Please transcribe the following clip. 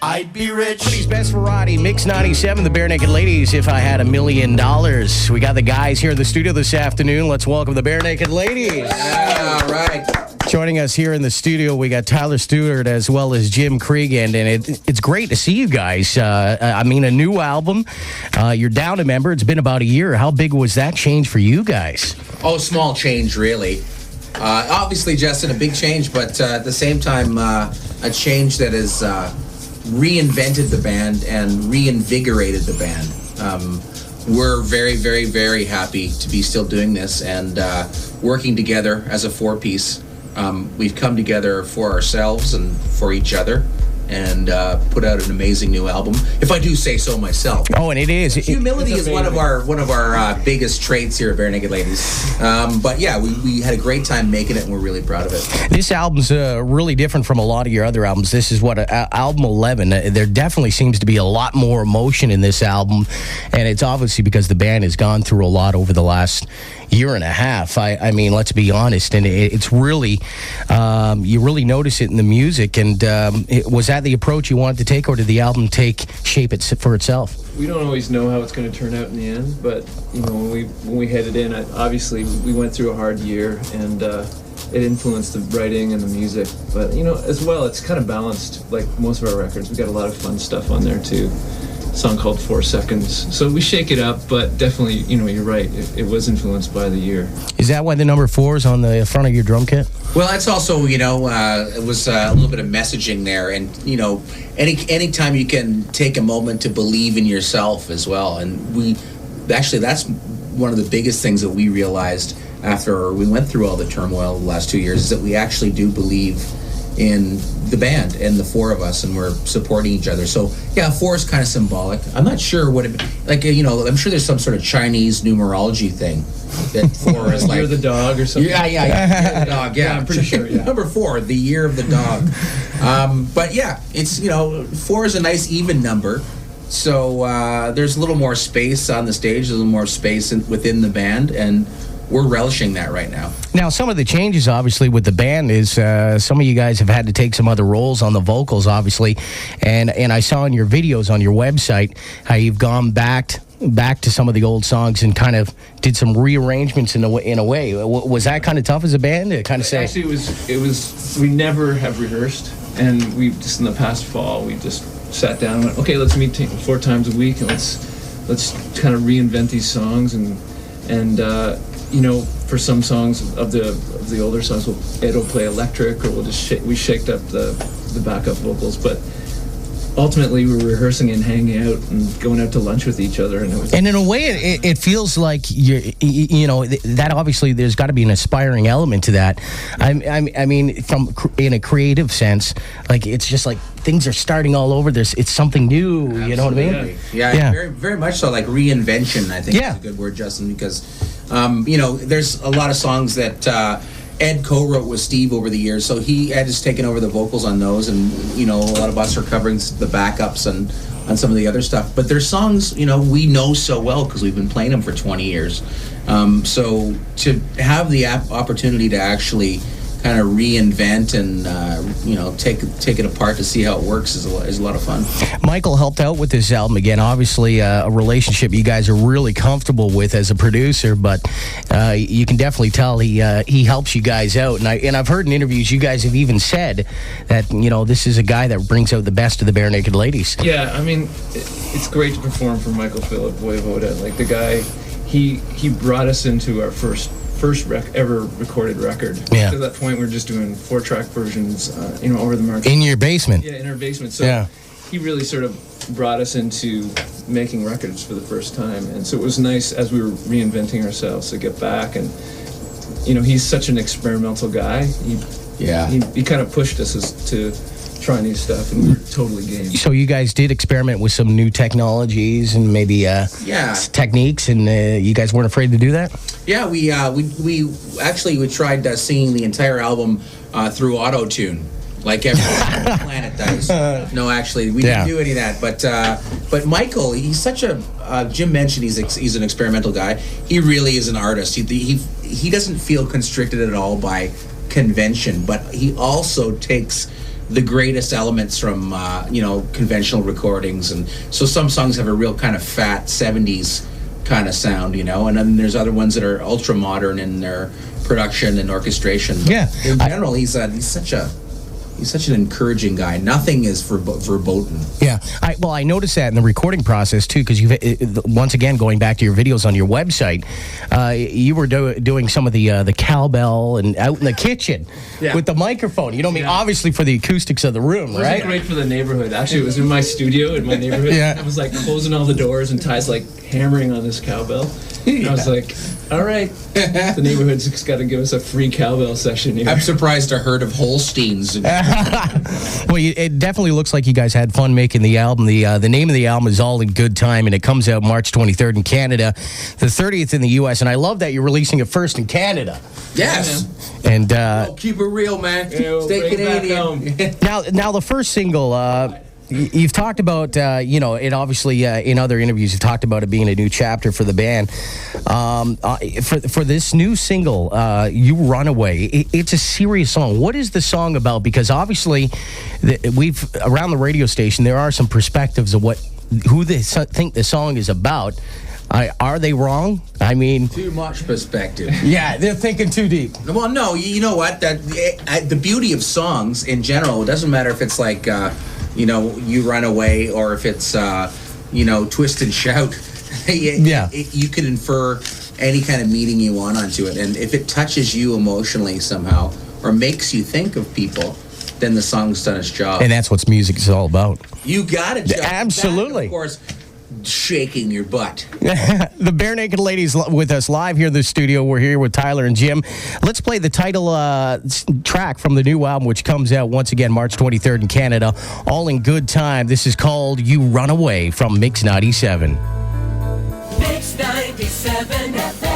I'd be rich. Somebody's best variety, Mix 97, the Barenaked Ladies, If I Had $1 Million. We got the guys here in the studio this afternoon. Let's welcome the Barenaked Ladies. Yeah, all right. Joining us here in the studio, we got Tyler Stewart as well as Jim Cregan, and it's great to see you guys. A new album. You're down a member. It's been about a year. How big was that change for you guys? Oh, small change, really. Obviously, Justin, a big change, but at the same time, a change that has reinvented the band and reinvigorated the band. We're very, very, very happy to be still doing this and working together as a four-piece. We've come together for ourselves and for each other and put out an amazing new album, if I do say so myself. Oh, and it is. Humility is one of our biggest traits here at Barenaked Ladies. But yeah, we had a great time making it, and we're really proud of it. This album's really different from a lot of your other albums. This is album 11. There definitely seems to be a lot more emotion in this album, and it's obviously because the band has gone through a lot over the last year and a half. I mean, let's be honest, and it's really, you really notice it in the music. And was that the approach you wanted to take, or did the album take shape for itself? We don't always know how it's going to turn out in the end, but you know, when we headed in, obviously we went through a hard year, and it influenced the writing and the music. But you know, as well, it's kind of balanced. Like most of our records, we got a lot of fun stuff on there too. A song called 4 Seconds. So we shake it up, but definitely, you know, you're right. It was influenced by the year. Is that why the number 4 is on the front of your drum kit? Well, that's also, you know, it was a little bit of messaging there, and you know, anytime you can take a moment to believe in yourself as well, and that's one of the biggest things that we realized after we went through all the turmoil the last 2 years, is that we actually do believe in the band and the four of us, and we're supporting each other. So yeah, 4 is kind of symbolic. I'm not sure what it, like, you know, I'm sure there's some sort of Chinese numerology thing that 4 is like Year of the Dog or something. Yeah, Year of the Dog. Yeah, I'm pretty sure. Yeah. Number 4, the Year of the Dog. But yeah, it's, you know, 4 is a nice even number. So there's a little more space on the stage, a little more space within the band, and we're relishing that right now. Now, some of the changes, obviously, with the band is some of you guys have had to take some other roles on the vocals, obviously. And I saw in your videos on your website how you've gone back to some of the old songs and kind of did some rearrangements in a way. Was that kind of tough as a band to kind of say? Actually, it was. We never have rehearsed, and we just in the past fall we just sat down and went, okay, let's meet 4 times a week, and let's kind of reinvent these songs and you know, for some songs of the older songs, it'll play electric, or we shaked up the backup vocals. But ultimately, we were rehearsing and hanging out and going out to lunch with each other, and it was. And in a way, it feels like you know, that obviously there's got to be an aspiring element to that. I mean, in a creative sense, like it's just like things are starting all over. It's something new. Absolutely. You know what I mean? Yeah. Very, very much so. Like reinvention, I think is a good word, Justin, because you know, there's a lot of songs that Ed co-wrote with Steve over the years, so Ed has taken over the vocals on those, and you know, a lot of us are covering the backups and on some of the other stuff. But there's songs, you know, we know so well because we've been playing them for 20 years. So to have the opportunity to actually kind of reinvent and you know, take it apart to see how it works is a lot of fun. Michael helped out with this album again. Obviously, a relationship you guys are really comfortable with as a producer, but you can definitely tell he helps you guys out. And I've heard in interviews you guys have even said that, you know, this is a guy that brings out the best of the Barenaked Ladies. Yeah, I mean, it's great to perform for Michael Phillip, Voivoda. Like the guy, he brought us into our first ever recorded record. Yeah. To that point, we were just doing 4-track versions, you know, over the market. In your basement. Yeah, in our basement. So he really sort of brought us into making records for the first time, and so it was nice as we were reinventing ourselves to get back. And you know, he's such an experimental guy. He kind of pushed us to try new stuff, and we were totally game. So you guys did experiment with some new technologies and maybe techniques, and you guys weren't afraid to do that? Yeah, we actually tried singing the entire album through auto-tune, like every planet does. No, actually, we didn't do any of that. But Michael, he's such a Jim mentioned he's an experimental guy. He really is an artist. He doesn't feel constricted at all by convention, but he also takes the greatest elements from conventional recordings, and so some songs have a real kind of fat 70s kind of sound, and then there's other ones that are ultra modern in their production and orchestration. But in general, he's such an encouraging guy. Nothing is verboten. Yeah. I noticed that in the recording process, too, because you've, once again, going back to your videos on your website, you were doing some of the cowbell and out in the kitchen with the microphone. Obviously for the acoustics of the room, right? It wasn't great for the neighborhood. Actually, it was in my studio in my neighborhood. I was like closing all the doors and Ty's like hammering on this cowbell. And I was like, all right, the neighborhood's just got to give us a free cowbell session here. I'm surprised a herd of Holsteins. Well, it definitely looks like you guys had fun making the album. The name of the album is All in Good Time, and it comes out March 23rd in Canada, the 30th in the U.S., and I love that you're releasing it first in Canada. Yes. And keep it real, man. Stay Canadian. Now, the first single... You've talked about, it obviously in other interviews, you've talked about it being a new chapter for the band. For this new single, You Run Away, it's a serious song. What is the song about? Because obviously, around the radio station, there are some perspectives of who they think the song is about. Are they wrong? I mean... Too much perspective. Yeah, they're thinking too deep. Well, no, you know what? The beauty of songs in general, it doesn't matter if it's like... You Run Away, or if it's, Twist and Shout. You can infer any kind of meaning you want onto it. And if it touches you emotionally somehow, or makes you think of people, then the song's done its job. And that's what music is all about. You got it. Absolutely. That, of course, shaking your butt. The Barenaked Ladies with us live here in the studio. We're here with Tyler and Jim. Let's play the title track from the new album, which comes out once again March 23rd in Canada. All in Good Time. This is called You Run Away from Mix 97. Mix 97 FM.